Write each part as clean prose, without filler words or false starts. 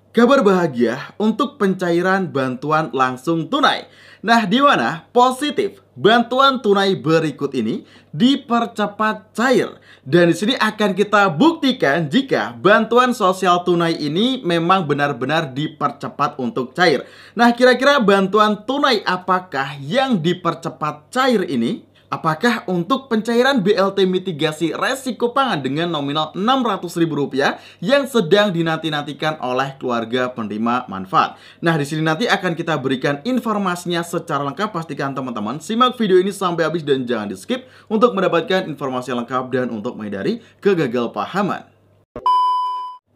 Kabar bahagia untuk pencairan bantuan langsung tunai. Nah, di mana positif bantuan tunai berikut ini dipercepat cair. Dan di sini akan kita buktikan jika bantuan sosial tunai ini memang benar-benar dipercepat untuk cair. Nah, kira-kira bantuan tunai apakah yang dipercepat cair ini? Apakah untuk pencairan BLT mitigasi resiko pangan dengan nominal Rp600.000 yang sedang dinanti-nantikan oleh keluarga penerima manfaat? Nah, di sini nanti akan kita berikan informasinya secara lengkap. Pastikan teman-teman simak video ini sampai habis dan jangan di-skip untuk mendapatkan informasi lengkap dan untuk menghindari kegagalpahaman.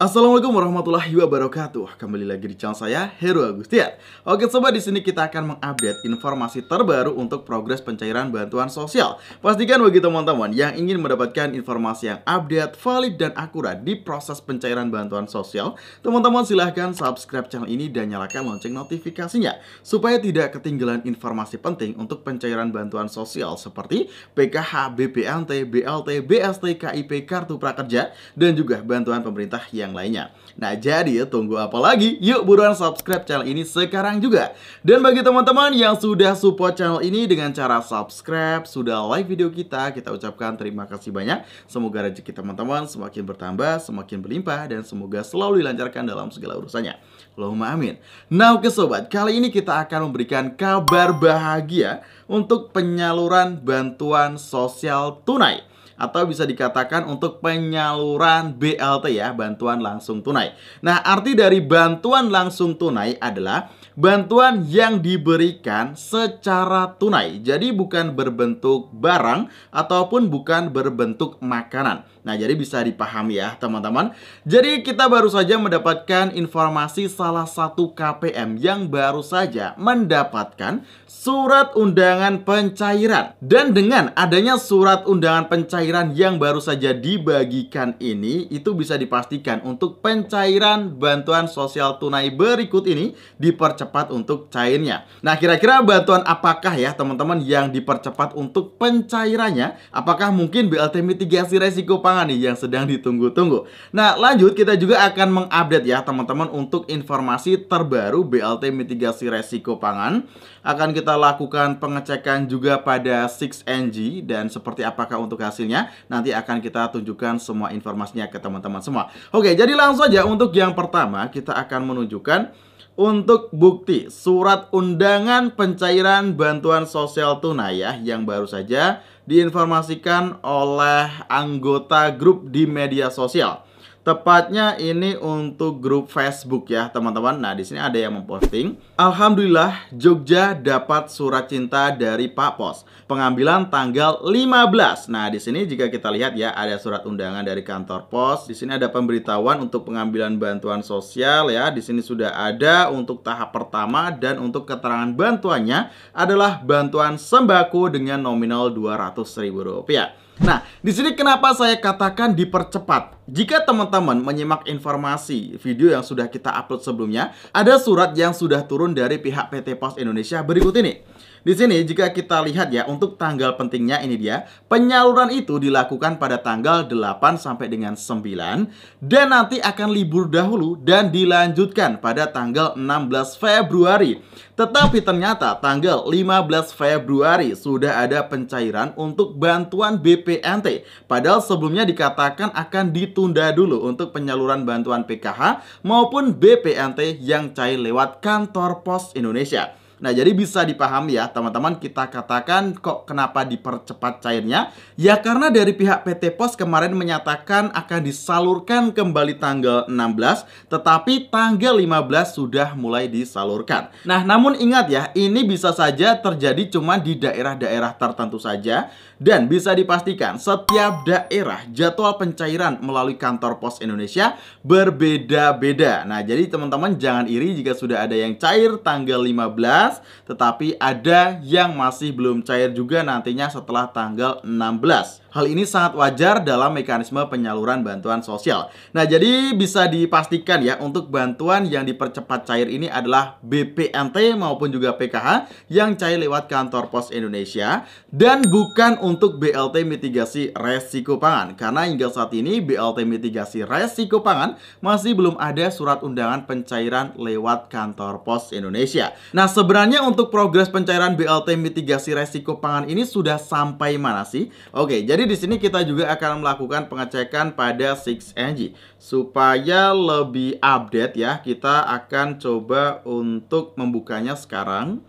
Assalamualaikum warahmatullahi wabarakatuh. Kembali lagi di channel saya, Heru Agustian. Oke sobat, di sini kita akan mengupdate informasi terbaru untuk progres pencairan bantuan sosial. Pastikan bagi teman-teman yang ingin mendapatkan informasi yang update, valid dan akurat di proses pencairan bantuan sosial, teman-teman silahkan subscribe channel ini dan nyalakan lonceng notifikasinya supaya tidak ketinggalan informasi penting untuk pencairan bantuan sosial seperti PKH, BPNT, BLT, BST, KIP, Kartu Prakerja dan juga bantuan pemerintah yang lainnya. Nah, jadi tunggu apa lagi? Yuk buruan subscribe channel ini sekarang juga. Dan bagi teman-teman yang sudah support channel ini dengan cara subscribe, sudah like video kita ucapkan terima kasih banyak. Semoga rezeki teman-teman semakin bertambah, semakin berlimpah, dan semoga selalu dilancarkan dalam segala urusannya. Allahumma amin. Nah, oke sobat, kali ini kita akan memberikan kabar bahagia untuk penyaluran bantuan sosial tunai, atau bisa dikatakan untuk penyaluran BLT ya, bantuan langsung tunai. Nah, arti dari bantuan langsung tunai adalah bantuan yang diberikan secara tunai. Jadi bukan berbentuk barang ataupun bukan berbentuk makanan. Nah, jadi bisa dipahami ya teman-teman. Jadi kita baru saja mendapatkan informasi salah satu KPM yang baru saja mendapatkan surat undangan pencairan. Dan dengan adanya surat undangan pencairan yang baru saja dibagikan ini, itu bisa dipastikan untuk pencairan bantuan sosial tunai berikut ini dipercepat untuk cairnya. Nah, kira-kira bantuan apakah ya teman-teman yang dipercepat untuk pencairannya? Apakah mungkin BLT mitigasi resiko pangan nih yang sedang ditunggu-tunggu? Nah, lanjut kita juga akan mengupdate ya teman-teman untuk informasi terbaru BLT mitigasi resiko pangan. Akan kita lakukan pengecekan juga pada 6NG dan seperti apakah untuk hasilnya nanti akan kita tunjukkan semua informasinya ke teman-teman semua. Oke, jadi langsung saja untuk yang pertama kita akan menunjukkan untuk bukti surat undangan pencairan bantuan sosial tunai ya, yang baru saja diinformasikan oleh anggota grup di media sosial. Tepatnya ini untuk grup Facebook ya teman-teman. Nah, di sini ada yang memposting, alhamdulillah Jogja dapat surat cinta dari Pak Pos. Pengambilan tanggal 15. Nah, di sini jika kita lihat ya, ada surat undangan dari kantor pos. Di sini ada pemberitahuan untuk pengambilan bantuan sosial ya. Di sini sudah ada untuk tahap pertama, dan untuk keterangan bantuannya adalah bantuan sembako dengan nominal Rp200.000. Nah, di sini kenapa saya katakan dipercepat? Jika teman-teman menyimak informasi video yang sudah kita upload sebelumnya, ada surat yang sudah turun dari pihak PT Pos Indonesia berikut ini. Di sini jika kita lihat ya, untuk tanggal pentingnya ini dia, penyaluran itu dilakukan pada tanggal 8 sampai dengan 9 dan nanti akan libur dahulu dan dilanjutkan pada tanggal 16 Februari. Tetapi ternyata tanggal 15 Februari sudah ada pencairan untuk bantuan BPNT. Padahal sebelumnya dikatakan akan ditunda dulu untuk penyaluran bantuan PKH maupun BPNT yang cair lewat kantor Pos Indonesia. Nah, jadi bisa dipahami ya teman-teman, kita katakan kok kenapa dipercepat cairnya? Ya karena dari pihak PT Pos kemarin menyatakan akan disalurkan kembali tanggal 16, tetapi tanggal 15 sudah mulai disalurkan. Nah, namun ingat ya, ini bisa saja terjadi cuma di daerah-daerah tertentu saja. Dan bisa dipastikan setiap daerah jadwal pencairan melalui kantor Pos Indonesia berbeda-beda. Nah, jadi teman-teman jangan iri jika sudah ada yang cair tanggal 15 tetapi ada yang masih belum cair juga nantinya setelah tanggal 16. Hal ini sangat wajar dalam mekanisme penyaluran bantuan sosial. Nah, jadi bisa dipastikan ya, untuk bantuan yang dipercepat cair ini adalah BPNT maupun juga PKH yang cair lewat kantor pos Indonesia, dan bukan untuk BLT mitigasi resiko pangan. Karena hingga saat ini BLT mitigasi resiko pangan masih belum ada surat undangan pencairan lewat kantor pos Indonesia. Nah, sebenarnya untuk progres pencairan BLT mitigasi resiko pangan ini sudah sampai mana sih? Oke, jadi di sini kita juga akan melakukan pengecekan pada 6NG supaya lebih update ya. Kita akan coba untuk membukanya sekarang.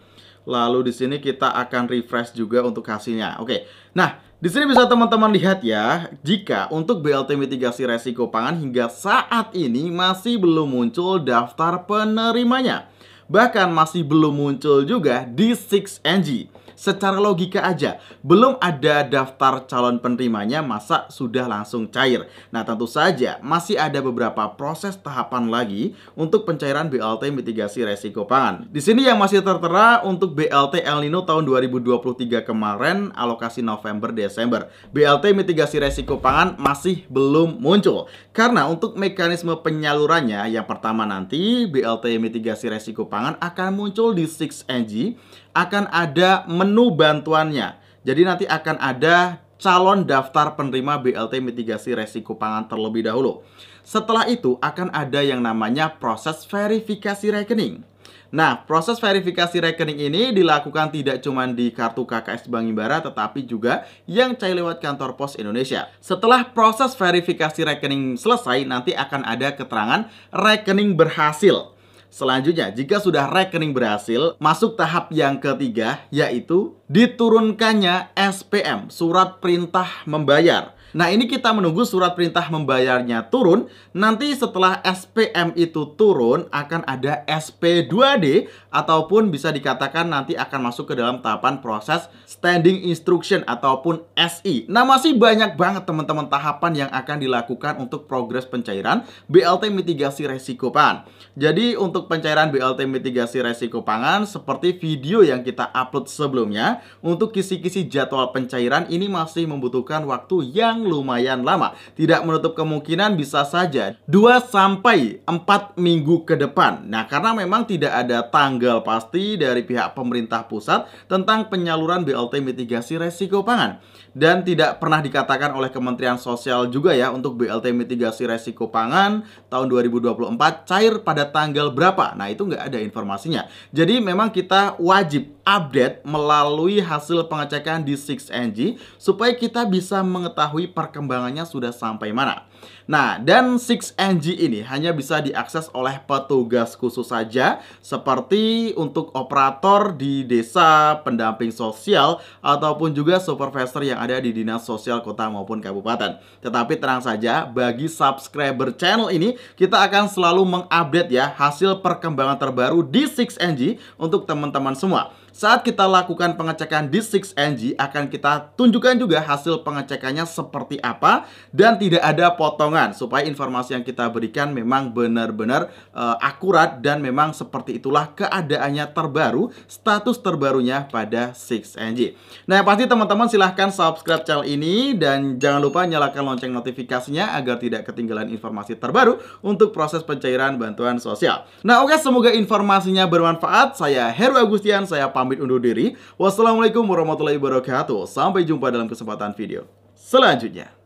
Lalu di sini kita akan refresh juga untuk hasilnya. Oke. Nah, di sini bisa teman-teman lihat ya, jika untuk BLT mitigasi resiko pangan hingga saat ini masih belum muncul daftar penerimanya. Bahkan masih belum muncul juga di 6NG. Secara logika aja, belum ada daftar calon penerimanya, masa sudah langsung cair? Nah, tentu saja masih ada beberapa proses tahapan lagi untuk pencairan BLT mitigasi resiko pangan. Di sini yang masih tertera untuk BLT El Nino tahun 2023 kemarin, alokasi November-Desember. BLT mitigasi resiko pangan masih belum muncul. Karena untuk mekanisme penyalurannya, yang pertama nanti BLT mitigasi resiko pangan akan muncul di 6NG, akan ada menu bantuannya. Jadi nanti akan ada calon daftar penerima BLT mitigasi resiko pangan terlebih dahulu. Setelah itu akan ada yang namanya proses verifikasi rekening. Nah, proses verifikasi rekening ini dilakukan tidak cuma di kartu KKS Bank Himbara, tetapi juga yang cair lewat kantor pos Indonesia. Setelah proses verifikasi rekening selesai, nanti akan ada keterangan rekening berhasil. Selanjutnya, jika sudah rekening berhasil, masuk tahap yang ketiga, yaitu diturunkannya SPM, surat perintah membayar. Nah, ini kita menunggu surat perintah membayarnya turun. Nanti setelah SPM itu turun, akan ada SP2D, ataupun bisa dikatakan nanti akan masuk ke dalam tahapan proses Standing Instruction ataupun SI. Nah, masih banyak banget teman-teman tahapan yang akan dilakukan untuk progres pencairan BLT mitigasi resiko pangan. Jadi untuk pencairan BLT mitigasi resiko pangan, seperti video yang kita upload sebelumnya, untuk kisi-kisi jadwal pencairan ini masih membutuhkan waktu yang lumayan lama. Tidak menutup kemungkinan bisa saja 2-4 minggu ke depan. Nah, karena memang tidak ada tanggal pasti dari pihak pemerintah pusat tentang penyaluran BLT mitigasi resiko pangan. Dan tidak pernah dikatakan oleh Kementerian Sosial juga ya, untuk BLT mitigasi resiko pangan tahun 2024 cair pada tanggal berapa. Nah, itu nggak ada informasinya. Jadi memang kita wajib update melalui hasil pengecekan di 6NG supaya kita bisa mengetahui perkembangannya sudah sampai mana. Nah, dan 6NG ini hanya bisa diakses oleh petugas khusus saja, seperti untuk operator di desa, pendamping sosial, ataupun juga supervisor yang ada di dinas sosial kota maupun kabupaten. Tetapi tenang saja, bagi subscriber channel ini, kita akan selalu mengupdate ya hasil perkembangan terbaru di 6NG untuk teman-teman semua. Saat kita lakukan pengecekan di 6NG, akan kita tunjukkan juga hasil pengecekannya seperti apa, dan tidak ada potongan, supaya informasi yang kita berikan memang benar-benar akurat, dan memang seperti itulah keadaannya terbaru, status terbarunya pada 6NG. Nah, yang pasti teman-teman silahkan subscribe channel ini, dan jangan lupa nyalakan lonceng notifikasinya agar tidak ketinggalan informasi terbaru untuk proses pencairan bantuan sosial. Nah, oke, semoga informasinya bermanfaat. Saya Heru Agustian, saya pamit undur diri. Wassalamualaikum warahmatullahi wabarakatuh. Sampai jumpa dalam kesempatan video selanjutnya.